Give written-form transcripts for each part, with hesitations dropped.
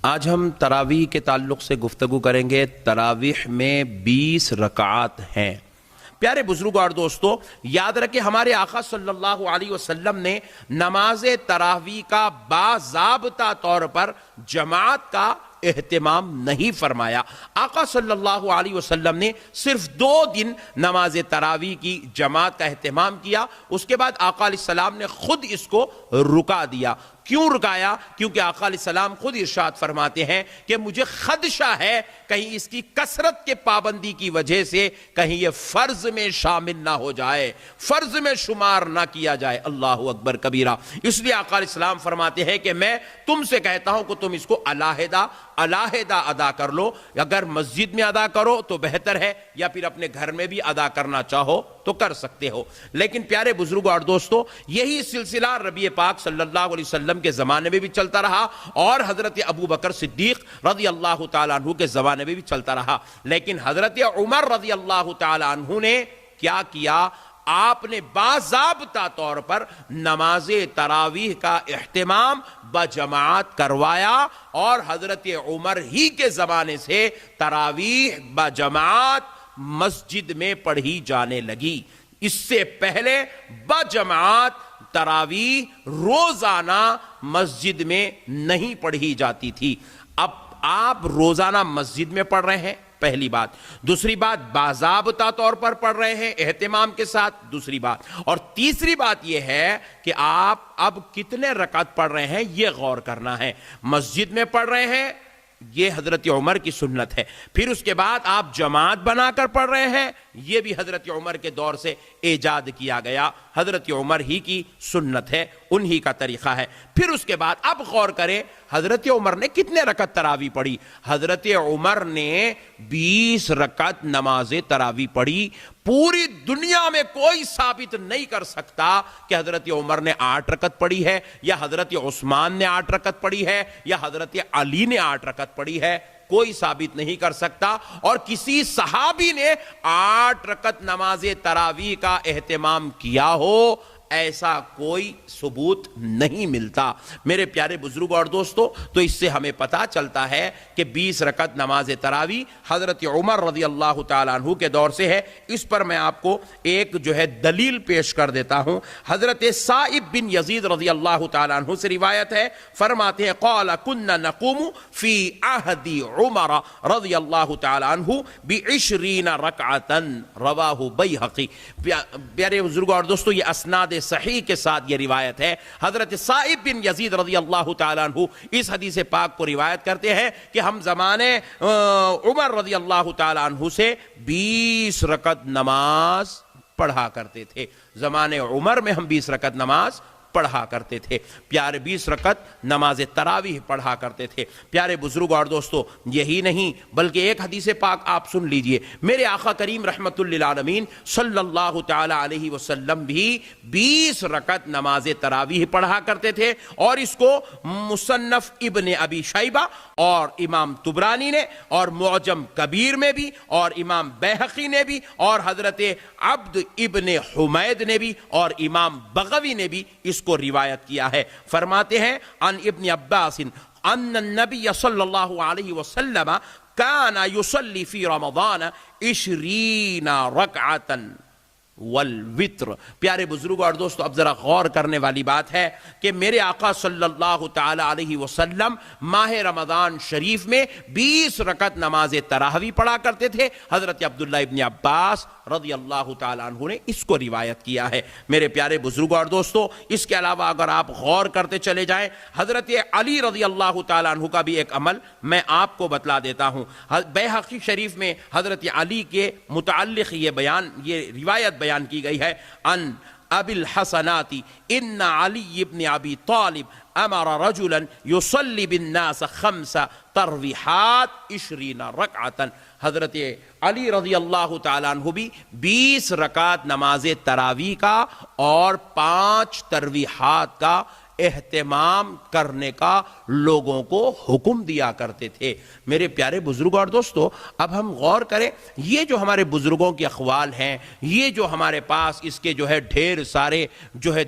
آج ہم تراویح کے تعلق سے گفتگو کریں گے۔ تراویح میں 20 رکعات ہیں۔ پیارے بزرگوں اور دوستو، یاد رکھیں ہمارے آقا صلی اللہ علیہ وسلم نے نماز تراویح کا باضابطہ طور پر جماعت کا اہتمام نہیں فرمایا۔ آقا صلی اللہ علیہ وسلم نے صرف 2 دن نماز تراویح کی جماعت کا اہتمام کیا، اس کے بعد آقا علیہ السلام نے خود اس کو رکا دیا۔ کیوں رکایا؟ کیونکہ آقا علیہ السلام خود ارشاد فرماتے ہیں کہ مجھے خدشہ ہے کہیں اس کی کثرت کے پابندی کی وجہ سے کہیں یہ فرض میں شامل نہ ہو جائے، فرض میں شمار نہ کیا جائے۔ اللہ اکبر کبیرہ۔ اس لیے آقا علیہ السلام فرماتے ہیں کہ میں تم سے کہتا ہوں کہ تم اس کو علیحدہ ادا کر لو، اگر مسجد میں ادا کرو تو بہتر ہے، یا پھر اپنے گھر میں بھی ادا کرنا چاہو تو کر سکتے ہو۔ لیکن پیارے بزرگوں اور دوستو، یہی سلسلہ نبی پاک صلی اللہ علیہ وسلم کے زمانے میں بھی چلتا رہا اور حضرت ابو بکر صدیق رضی اللہ تعالیٰ عنہ کے زمانے میں بھی چلتا رہا۔ لیکن حضرت عمر رضی اللہ تعالیٰ عنہ نے کیا کیا؟ آپ نے باضابطہ طور پر نماز تراویح کا اہتمام بجماعت کروایا، اور حضرت عمر ہی کے زمانے سے تراویح بجماعت مسجد میں پڑھی جانے لگی۔ اس سے پہلے بجماعت تراویح روزانہ مسجد میں نہیں پڑھی جاتی تھی۔ اب آپ روزانہ مسجد میں پڑھ رہے ہیں، پہلی بات۔ دوسری بات، باضابطہ طور پر پڑھ رہے ہیں اہتمام کے ساتھ، دوسری بات۔ اور تیسری بات یہ ہے کہ آپ اب کتنے رکعت پڑھ رہے ہیں یہ غور کرنا ہے۔ مسجد میں پڑھ رہے ہیں، یہ حضرت عمر کی سنت ہے۔ پھر اس کے بعد آپ جماعت بنا کر پڑھ رہے ہیں، یہ بھی حضرت عمر کے دور سے ایجاد کیا گیا، حضرت عمر ہی کی سنت ہے، انہی کا طریقہ ہے۔ پھر اس کے بعد اب غور کریں حضرت عمر نے کتنے رکعت تراویح پڑھی۔ حضرت عمر نے 20 رکعت نماز تراویح پڑھی۔ پوری دنیا میں کوئی ثابت نہیں کر سکتا کہ حضرت عمر نے 8 رکعت پڑھی ہے، یا حضرت عثمان نے 8 رکعت پڑھی ہے، یا حضرت علی نے 8 رکعت پڑھی ہے۔ کوئی ثابت نہیں کر سکتا، اور کسی صحابی نے 8 رکعت نماز تراویح کا اہتمام کیا ہو ایسا کوئی ثبوت نہیں ملتا۔ میرے پیارے بزرگوں اور دوستو، تو اس سے ہمیں پتا چلتا ہے کہ 20 رکعت نماز تراویح حضرت عمر رضی اللہ تعالیٰ عنہ کے دور سے ہے۔ اس پر میں آپ کو ایک دلیل پیش کر دیتا ہوں۔ حضرت سائب بن یزید رضی اللہ تعالیٰ عنہ سے روایت ہے، فرماتے ہیں قال كنا نقوم فی عہد عمر رضی اللہ تعالیٰ عنہ ب20 رکعتا، رواہ بیہقی۔ پیارے بزرگوں اور دوستو، یہ اسناد صحیح کے ساتھ یہ روایت ہے۔ حضرت سائب بن یزید رضی اللہ تعالیٰ عنہ اس حدیث پاک کو روایت کرتے ہیں کہ ہم زمانے عمر رضی اللہ تعالیٰ عنہ سے 20 رکعت نماز پڑھا کرتے تھے۔ زمانے عمر میں ہم 20 رکعت نماز پڑھا کرتے تھے۔ پیارے 20 رکعت نماز تراویح پڑھا کرتے تھے۔ پیارے بزرگوں اور دوستو، یہی نہیں بلکہ ایک حدیث پاک آپ سن لیجئے۔ میرے آقا کریم رحمت للعالمین صلی اللہ تعالی علیہ وسلم بھی 20 رکعت نماز تراویح پڑھا کرتے تھے، اور اس کو مصنف ابن ابی شیبہ اور امام طبرانی نے، اور معجم کبیر میں بھی، اور امام بیہقی نے بھی، اور حضرت عبد ابن حمید نے بھی، اور امام بغوی نے بھی اس کو روایت کیا ہے۔ فرماتے ہیں عن ابن عباس ان النبی صلی اللہ علیہ وسلم کان یصلی فی رمضان 20 رکعتا والوتر۔ پیارے بزرگوں اور دوستو، اب ذرا غور کرنے والی بات ہے کہ میرے آقا صلی اللہ تعالی علیہ وسلم ماہ رمضان شریف میں 20 رکعت نماز تراویح پڑھا کرتے تھے۔ حضرت عبداللہ ابن عباس رضی اللہ تعالی عنہ نے اس کو روایت کیا ہے۔ میرے پیارے بزرگوں اور دوستو، اس کے علاوہ اگر آپ غور کرتے چلے جائیں، حضرت علی رضی اللہ تعالی عنہ کا بھی ایک عمل میں آپ کو بتلا دیتا ہوں۔ بیہقی شریف میں حضرت علی کے متعلق یہ روایت بیان کی گئی ہے۔ ان ابی الحسنات ان علی ابن ابی طالب امر رجلا یصلی بالناس 5 تراویحات 20 رکعتا۔ حضرت علی رضی اللہ تعالیٰ عنہ بھی 20 رکعت نماز تراویح کا اور 5 تراویحات کا اہتمام کرنے کا لوگوں کو حکم دیا کرتے تھے۔ میرے پیارے بزرگوں اور دوستو، اب ہم غور کریں، یہ جو ہمارے بزرگوں کے اقوال ہیں، یہ جو ہمارے پاس اس کے ڈھیر سارے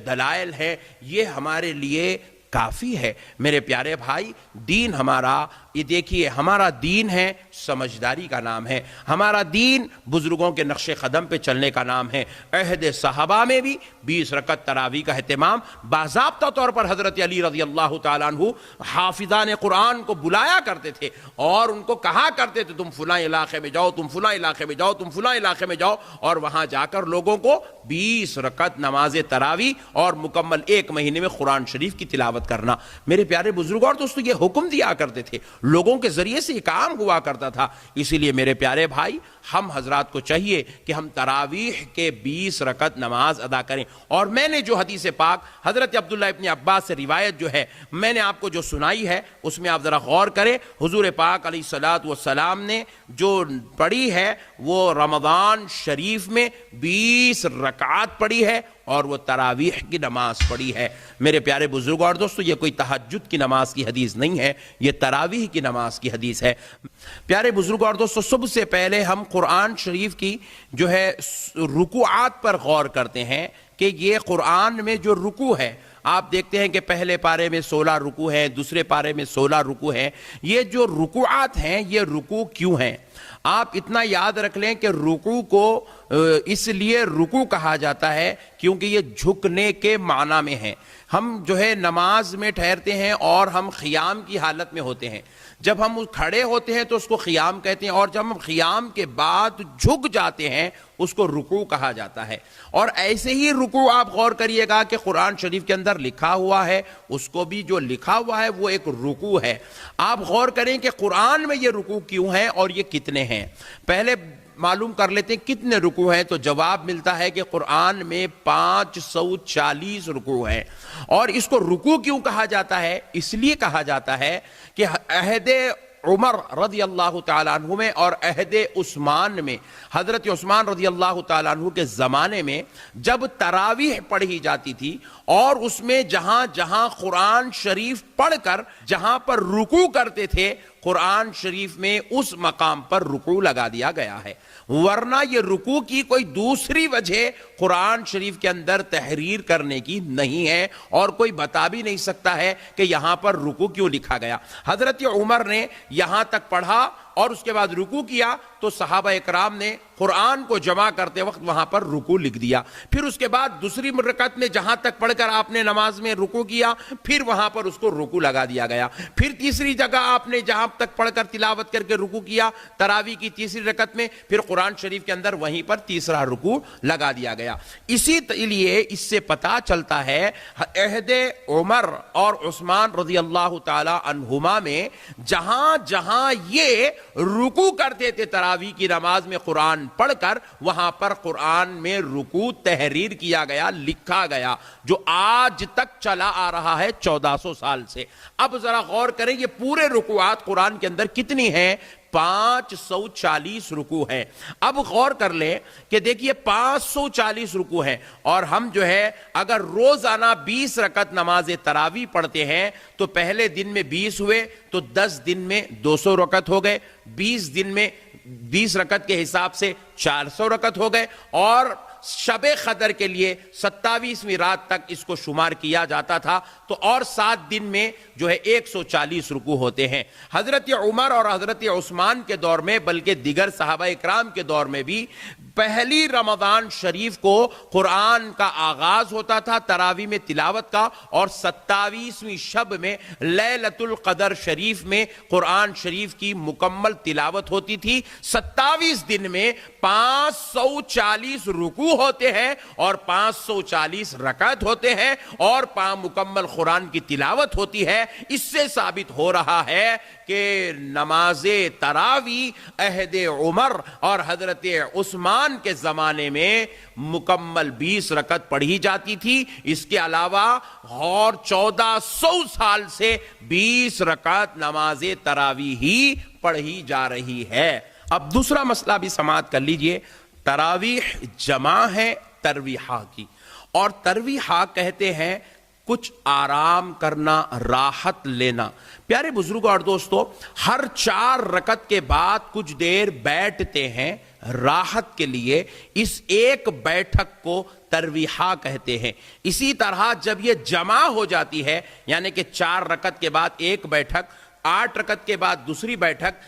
دلائل ہیں، یہ ہمارے لیے کافی ہے۔ میرے پیارے بھائی، دین ہمارا یہ دیکھیے ہمارا دین ہے سمجھداری کا نام ہے، ہمارا دین بزرگوں کے نقش قدم پہ چلنے کا نام ہے۔ عہد صحابہ میں بھی 20 رکعت تراویح کا اہتمام باضابطہ طور پر حضرت علی رضی اللہ تعالیٰ عنہ حافظان قرآن کو بلایا کرتے تھے اور ان کو کہا کرتے تھے تم فلاں علاقے میں جاؤ، تم فلاں علاقے میں جاؤ، تم فلاں علاقے میں جاؤ، اور وہاں جا کر لوگوں کو 20 رکعت نماز تراویح اور مکمل 1 مہینے میں قرآن شریف کی تلاوت کرنا۔ میرے پیارے بزرگوں اور دوستو، یہ حکم دیا کرتے تھے، لوگوں کے ذریعے سے یہ کام ہوا کرتا تھا۔ اسی لیے میرے پیارے بھائی، ہم حضرات کو چاہیے کہ ہم تراویح کے 20 رکعت نماز ادا کریں۔ اور میں نے جو حدیث پاک حضرت عبداللہ ابن عباس سے روایت جو ہے میں نے آپ کو جو سنائی ہے، اس میں آپ ذرا غور کریں۔ حضور پاک علیہ الصلوۃ والسلام نے جو پڑھی ہے وہ رمضان شریف میں 20 رکعات پڑھی ہے اور وہ تراویح کی نماز پڑھی ہے۔ میرے پیارے بزرگوں اور دوستو، یہ کوئی تہجد کی نماز کی حدیث نہیں ہے، یہ تراویح کی نماز کی حدیث ہے۔ پیارے بزرگوں اور دوستو، صبح سے پہلے ہم قرآن شریف کی جو ہے رکوعات پر غور کرتے ہیں کہ یہ قرآن میں جو رکوع ہے، آپ دیکھتے ہیں کہ پہلے پارے میں 16 رکوع ہیں، دوسرے پارے میں 16 رکوع ہیں۔ یہ جو رکوعات ہیں، یہ رکوع کیوں ہیں؟ آپ اتنا یاد رکھ لیں کہ رکوع کو اس لیے رکوع کہا جاتا ہے کیونکہ یہ جھکنے کے معنی میں ہے۔ ہم جو ہے نماز میں ٹھہرتے ہیں اور ہم قیام کی حالت میں ہوتے ہیں، جب ہم کھڑے ہوتے ہیں تو اس کو قیام کہتے ہیں، اور جب ہم قیام کے بعد جھک جاتے ہیں اس کو رکوع کہا جاتا ہے۔ اور ایسے ہی رکوع آپ غور کریے گا کہ قرآن شریف کے اندر لکھا ہوا ہے، اس کو بھی جو لکھا ہوا ہے وہ ایک رکوع ہے۔ آپ غور کریں کہ قرآن میں یہ رکوع کیوں ہے اور یہ کتنے ہیں۔ پہلے معلوم کر لیتے ہیں کتنے رکوع ہیں، تو جواب ملتا ہے کہ قرآن میں 540 رکوع ہیں۔ اور اس کو رکوع کیوں کہا جاتا ہے؟ اس لیے کہا جاتا ہے کہ عہد عمر رضی اللہ تعالیٰ عنہ میں اور عہد عثمان میں، حضرت عثمان رضی اللہ تعالیٰ عنہ کے زمانے میں جب تراویح پڑھی جاتی تھی اور اس میں جہاں جہاں قرآن شریف پڑھ کر جہاں پر رکوع کرتے تھے، قرآن شریف میں اس مقام پر رکوع لگا دیا گیا ہے، ورنہ یہ رکوع کی کوئی دوسری وجہ قرآن شریف کے اندر تحریر کرنے کی نہیں ہے، اور کوئی بتا بھی نہیں سکتا ہے کہ یہاں پر رکوع کیوں لکھا گیا۔ حضرت عمر نے یہاں تک پڑھا اور اس کے بعد رکوع کیا تو صحابہ اکرام نے قرآن کو جمع کرتے وقت وہاں پر رکوع لکھ دیا۔ پھر اس کے بعد دوسری رکعت میں جہاں تک پڑھ کر آپ نے نماز میں رکوع کیا، پھر وہاں پر اس کو رکوع لگا دیا گیا۔ پھر تیسری جگہ آپ نے جہاں تک پڑھ کر تلاوت کر کے رکوع کیا تراویح کی تیسری رکعت میں، پھر قرآن شریف کے اندر وہیں پر تیسرا رکوع لگا دیا گیا۔ اسی لیے اس سے پتا چلتا ہے عہد عمر اور عثمان رضی اللہ تعالی عنہما میں جہاں جہاں یہ رکوع کرتے تھے تراویح کی نماز میں قرآن پڑھ کر، وہاں پر قرآن میں رکوع تحریر کیا گیا، لکھا گیا، جو آج تک چلا آ رہا ہے 1400 سال سے۔ اب ذرا غور کریں یہ پورے رکوعات قرآن کے اندر کتنی ہیں؟ 540 رکوع ہیں۔ اب غور کر لیں کہ دیکھیے 540 رکوع ہیں، اور ہم جو ہے اگر روزانہ 20 رکعت نماز تراویح پڑھتے ہیں تو پہلے دن میں 20 ہوئے تو 10 دن میں 200 رکعت ہو گئے، 20 دن میں 20 رکعت کے حساب سے 400 رکعت ہو گئے، اور شب قدر کے لیے 27ویں رات تک اس کو شمار کیا جاتا تھا، تو اور 7 دن میں جو ہے 140 رکوع ہوتے ہیں۔ حضرت عمر اور حضرت عثمان کے دور میں، بلکہ دیگر صحابہ اکرام کے دور میں بھی، پہلی رمضان شریف کو قرآن کا آغاز ہوتا تھا تراویح میں تلاوت کا، اور 27ویں شب میں لیلۃ القدر شریف میں قرآن شریف کی مکمل تلاوت ہوتی تھی۔ 27 دن میں 540 رکوع ہوتے ہیں اور 540 رکعت ہوتے ہیں اور مکمل قرآن کی تلاوت ہوتی ہے۔ اس سے ثابت ہو رہا ہے کہ نماز تراویح عہد عمر اور حضرت عثمان کے زمانے میں مکمل 20 رکعت پڑھی جاتی تھی۔ اس کے علاوہ اور 1400 سال سے 20 رکعت نماز تراویح ہی پڑھی جا رہی ہے۔ اب دوسرا مسئلہ بھی سماعت کر لیجئے۔ تراویح جمع ہے ترویحہ کی، اور ترویحہ کہتے ہیں کچھ آرام کرنا، راحت لینا۔ پیارے بزرگوں اور دوستو، ہر 4 رکعت کے بعد کچھ دیر بیٹھتے ہیں راحت کے لیے، اس ایک بیٹھک کو ترویحہ کہتے ہیں۔ اسی طرح جب یہ جمع ہو جاتی ہے، یعنی کہ 4 رکعت کے بعد ایک بیٹھک، 8 رکعت کے بعد دوسری بیٹھک،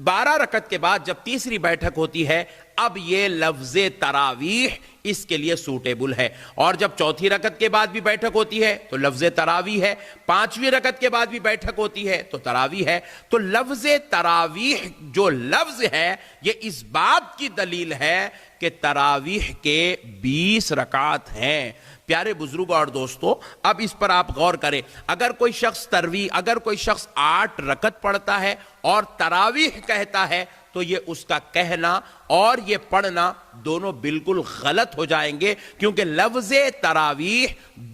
12 رکعت کے بعد جب تیسری بیٹھک ہوتی ہے، اب یہ لفظ تراویح اس کے لیے سوٹیبل ہے. اور جب چوتھی رکعت کے بعد بھی بیٹھک ہوتی ہے تو لفظ تراویح ہے، 5ویں رکعت کے بعد بھی بیٹھک ہوتی ہے تو تراویح ہے. تو لفظ تراویح جو لفظ ہے یہ اس بات کی دلیل ہے کہ تراویح کے 20 رکعات ہیں. پیارے بزرگوں اور دوستو، اب اس پر آپ غور کریں. اگر کوئی شخص 8 رکعت پڑھتا ہے اور تراویح کہتا ہے تو یہ اس کا کہنا اور یہ پڑھنا دونوں بالکل غلط ہو جائیں گے، کیونکہ لفظ تراویح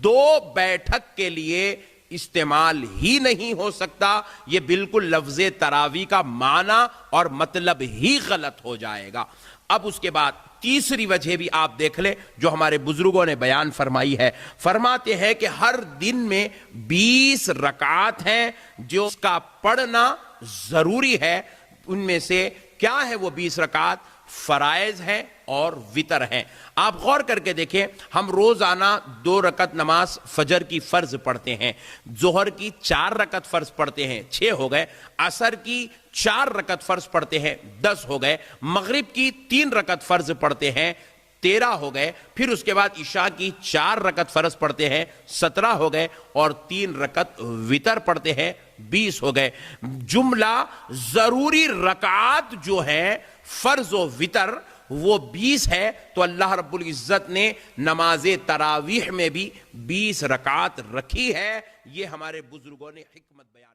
2 بیٹھک کے لیے استعمال ہی نہیں ہو سکتا. یہ بالکل لفظ تراویح کا معنی اور مطلب ہی غلط ہو جائے گا. اب اس کے بعد تیسری وجہ بھی آپ دیکھ لیں جو ہمارے بزرگوں نے بیان فرمائی ہے. فرماتے ہیں کہ ہر دن میں 20 رکعات ہیں جو اس کا پڑھنا ضروری ہے. ان میں سے کیا ہے وہ 20 رکعات؟ فرائض ہیں اور وتر ہیں. آپ غور کر کے دیکھیں، ہم روزانہ 2 رکعت نماز فجر کی فرض پڑھتے ہیں، ظہر کی 4 رکعت فرض پڑھتے ہیں، 6 ہو گئے. عصر کی 4 رکعت فرض پڑھتے ہیں، 10 ہو گئے. مغرب کی 3 رکعت فرض پڑھتے ہیں، 13 ہو گئے. پھر اس کے بعد عشاء کی 4 رکعت فرض پڑھتے ہیں، 17 ہو گئے. اور 3 رکعت وتر پڑھتے ہیں، 20 ہو گئے. جملہ ضروری رکعات جو ہیں فرض و وتر وہ 20 ہے. تو اللہ رب العزت نے نماز تراویح میں بھی 20 رکعات رکھی ہے. یہ ہمارے بزرگوں نے حکمت بیان